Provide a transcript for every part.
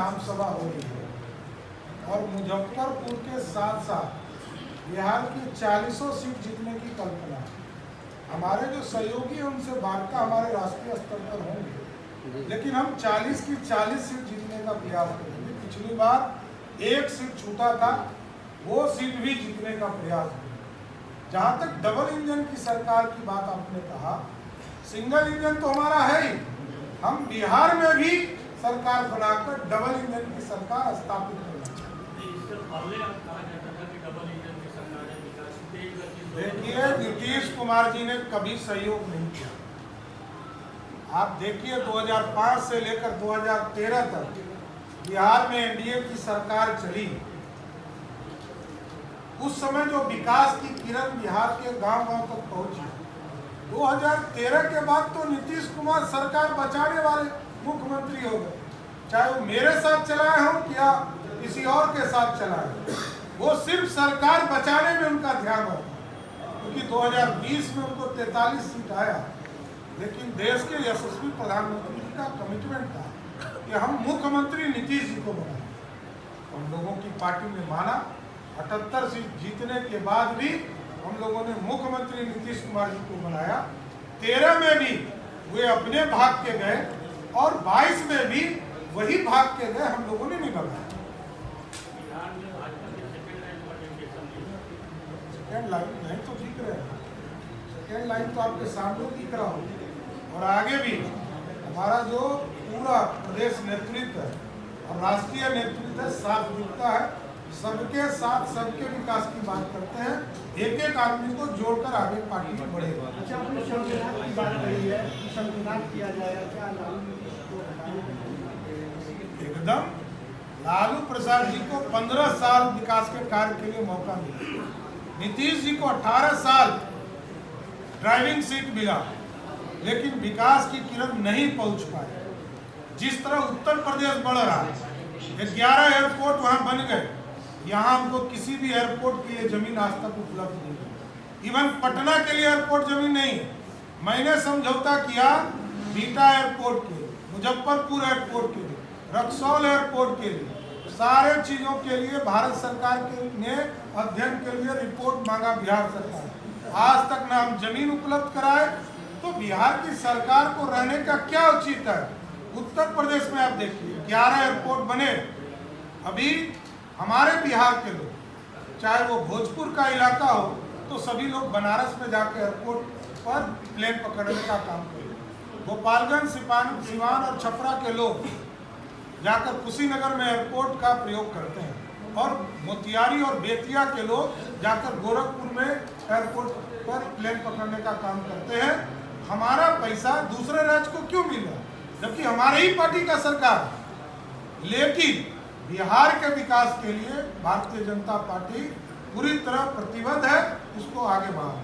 आम सभा हो रही है और मुजफ्फरपुर के साथ साथ बिहार की 40 सीट जीतने की कल्पना है। हमारे जो सहयोगी हैं उनसे वार्ता हमारे राष्ट्रीय स्तर पर होंगे, लेकिन हम 40 की 40 सीट जीतने का प्रयास करेंगे। पिछली बार एक सीट छूटा था, वो सीट भी जीतने का प्रयास करेंगे। जहाँ तक डबल इंजन की सरकार की बात आपने कहा, सिंगल इंजन तो हमारा है ही, हम बिहार में भी सरकार बनाकर डबल इंजन की सरकार स्थापित करना चाहिए। देखिए, नीतीश कुमार जी ने कभी सहयोग नहीं किया। आप देखिए 2005 से लेकर 2013 तक बिहार में एनडीए की सरकार चली। उस समय जो विकास की किरण बिहार के गांव-गांव तक पहुंची, 2013 के बाद तो नीतीश कुमार सरकार बचाने वाले मुख्यमंत्री हो गए। चाहे वो मेरे साथ चलाए हों या किसी और के साथ चलाए, वो सिर्फ सरकार बचाने में उनका ध्यान होता। क्योंकि 2020 में उनको 43 सीट आया, लेकिन देश के यशस्वी प्रधानमंत्री जी का कमिटमेंट था कि हम मुख्यमंत्री नीतीश जी को बनाए। हम लोगों की पार्टी ने माना, 78 सीट जीतने के बाद भी हम लोगों ने मुख्यमंत्री नीतीश कुमार जी को बनाया। 13 में भी वे अपने भाग के गए और 22 में भी वही भाग के गए, हम लोगों ने नहीं बनाया। सेकेंड लाइन नहीं तो दिख रहे हैं, सेकेंड लाइन तो आपके सामने दिख रहा हो। और आगे भी हमारा जो पूरा प्रदेश नेतृत्व है और राष्ट्रीय नेतृत्व है, साफ दिखता है। सबके साथ सबके विकास की बात करते हैं, एक एक आदमी को जोड़कर आगे पार्टी बढ़ेगा। अच्छा, आपने संविधान की बात कही है, संविधान किया जाएगा क्या? एकदम लालू प्रसाद जी को 15 साल विकास के कार्य के लिए मौका मिला। नीतीश जी को 18 साल ड्राइविंग सीट मिला, लेकिन विकास की किरण नहीं पहुंच पाए। जिस तरह उत्तर प्रदेश बढ़ रहा है, 11 एयरपोर्ट वहां बन गए, यहाँ हमको किसी भी एयरपोर्ट के लिए जमीन आज तक उपलब्ध नहीं है। इवन पटना के लिए एयरपोर्ट जमीन नहीं है। मैंने समझौता किया बीटा एयरपोर्ट के लिए, मुजफ्फरपुर एयरपोर्ट के लिए, रक्सौल एयरपोर्ट के लिए, सारे चीज़ों के लिए भारत सरकार ने अध्ययन के लिए रिपोर्ट मांगा बिहार सरकार। आज तक ना हम जमीन उपलब्ध कराए, तो बिहार की सरकार को रहने का क्या उचित है? उत्तर प्रदेश में आप देखिए 11 एयरपोर्ट बने। अभी हमारे बिहार के लोग, चाहे वो भोजपुर का इलाका हो, तो सभी लोग बनारस में जाकर एयरपोर्ट पर प्लेन पकड़ने का काम करें। गोपालगंज, सिवान और छपरा के लोग जाकर कुशीनगर में एयरपोर्ट का प्रयोग करते हैं, और मोतिहारी और बेतिया के लोग जाकर गोरखपुर में एयरपोर्ट पर प्लेन पकड़ने का काम करते हैं। हमारा पैसा दूसरे राज्य को क्यों मिल रहा है, जबकि हमारे ही पार्टी का सरकार? लेकिन बिहार के विकास के लिए भारतीय जनता पार्टी पूरी तरह प्रतिबद्ध है, इसको आगे बढ़ाना।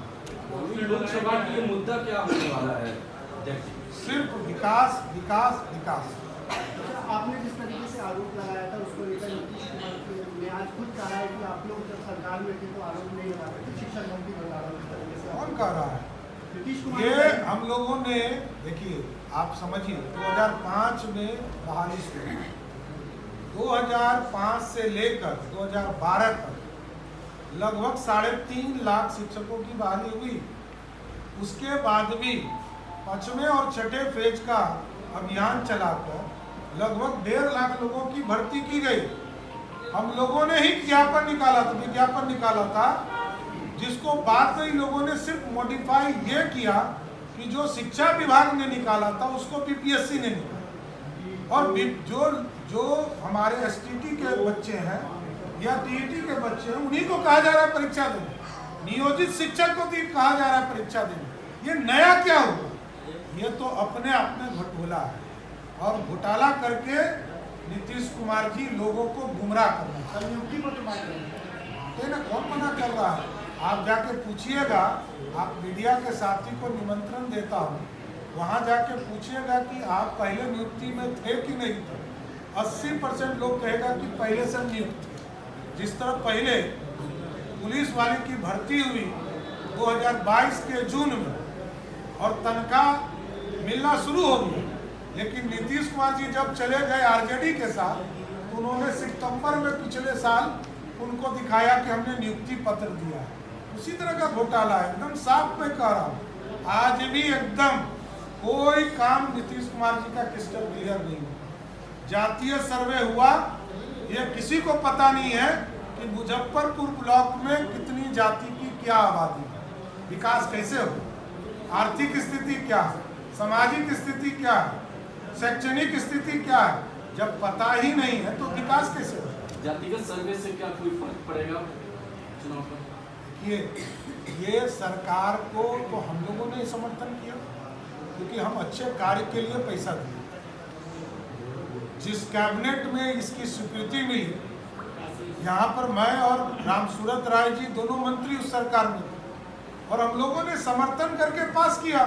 लोकसभा के लिए मुद्दा क्या होने वाला है? सिर्फ विकास विकास विकास। आपने जिस तरीके से आरोप लगाया था उसको लेकर नीतीश कुमार ने आज खुद कहा है कि आप लोग जब सरकार में थे तो आरोप नहीं लगा रहे थे, शिक्षा मंत्री बता रहा है। कौन कह रहा है? नीतीश कुमार ये हम लोगों ने, देखिए आप समझिए, 2005 में बहाली शुरू, 2005 से लेकर 2012 तक लगभग 3.5 लाख शिक्षकों की बहाली हुई। उसके बाद भी 5वें और 6ठे फेज का अभियान चलाकर लगभग 1.5 लाख लोगों की भर्ती की गई। हम लोगों ने ही विज्ञापन निकाला था, जिसको बाद में लोगों ने सिर्फ मॉडिफाई ये किया कि जो शिक्षा विभाग ने निकाला था उसको बीपीएससी ने निकाला। और जो हमारे एसटीटी के बच्चे हैं या टीईटी के बच्चे हैं, उन्हीं को कहा जा रहा है परीक्षा देने। नियोजित शिक्षक को भी कहा जा रहा है परीक्षा देने। ये नया क्या हुआ? ये तो अपने आप में घोटाला है, और घोटाला करके नीतीश कुमार जी लोगों को गुमराह करना है। नियुक्ति को तो बात करें ना, कौन मना कर रहा है? आप जाके पूछिएगा, आप मीडिया के साथी को निमंत्रण देता हूँ, वहाँ जाके पूछिएगा कि आप पहले नियुक्ति में थे कि नहीं थे। 80% लोग कहेगा कि पहले से नियुक्त थे। जिस तरह पहले पुलिस वाले की भर्ती हुई 2022 के जून में, और तनख्वाह मिलना शुरू हो गई, लेकिन नीतीश कुमार जी जब चले गए आरजेडी के साथ, उन्होंने सितंबर में पिछले साल उनको दिखाया कि हमने नियुक्ति पत्र दिया है। उसी तरह का घोटाला है, एकदम साफ मैं कह रहा हूँ। आज भी एकदम कोई काम नीतीश कुमार जी का क्रिस्टल क्लियर नहीं हुआ। जातीय सर्वे हुआ, ये किसी को पता नहीं है कि मुजफ्फरपुर ब्लॉक में कितनी जाति की क्या आबादी है, विकास कैसे हो, आर्थिक स्थिति क्या है, सामाजिक स्थिति क्या है, शैक्षणिक स्थिति क्या है। जब पता ही नहीं है तो विकास कैसे हो? जातिगत सर्वे से क्या कोई फर्क पड़ेगा चुनाव पर? ये सरकार को तो हम लोगों ने समर्थन किया, क्योंकि हम अच्छे कार्य के लिए पैसा दिए। जिस कैबिनेट में इसकी स्वीकृति मिली, यहाँ पर मैं और रामसूरत राय जी दोनों मंत्री उस सरकार में थे, और हम लोगों ने समर्थन करके पास किया।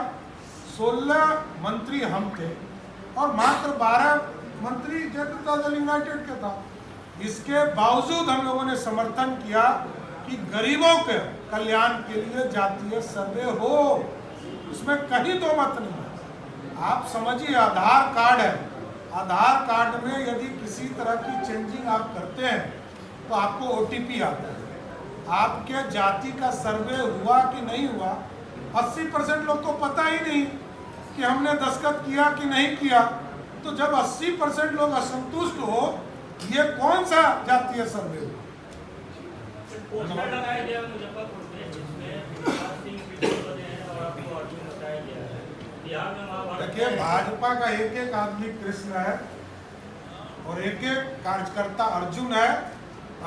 16 मंत्री हम थे और मात्र 12 मंत्री जनता दल यूनाइटेड के था। इसके बावजूद हम लोगों ने समर्थन किया कि गरीबों के कल्याण के लिए जातीय सर्वे हो, उसमें कहीं दो मत नहीं है। आप समझिए, आधार कार्ड है, आधार कार्ड में यदि किसी तरह की चेंजिंग आप करते हैं तो आपको OTP आता है। आपके जाति का सर्वे हुआ कि नहीं हुआ, 80% लोग को पता ही नहीं कि हमने दस्तखत किया कि नहीं किया। तो जब 80% लोग असंतुष्ट हो, ये कौन सा जातीय सर्वे हुआ? पोस्टर लगाया गया मुजफ्फरपुर में, जिसमें विकास सिंह पीछे बने हैं और आपको अर्जुन बताया गया है। बिहार में महाभारत देखिए, भाजपा का एक एक आदमी कृष्ण है और एक एक कार्यकर्ता अर्जुन है।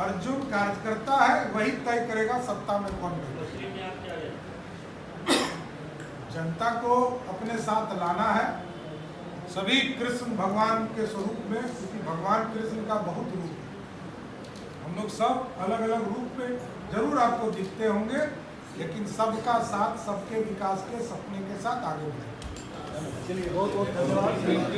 अर्जुन कार्यकर्ता है, वही तय करेगा सत्ता में कौन रहेगा। मुस्लिम में आप क्या है? जनता को अपने साथ लाना है, सभी कृष्ण भगवान के स्वरूप में, क्योंकि भगवान कृष्ण का बहुत रूप है। हम लोग सब अलग अलग रूप में जरूर आपको दिखते होंगे, लेकिन सबका साथ, सबके विकास के सपने के साथ आगे बढ़ेंगे। चलिए, बहुत बहुत धन्यवाद।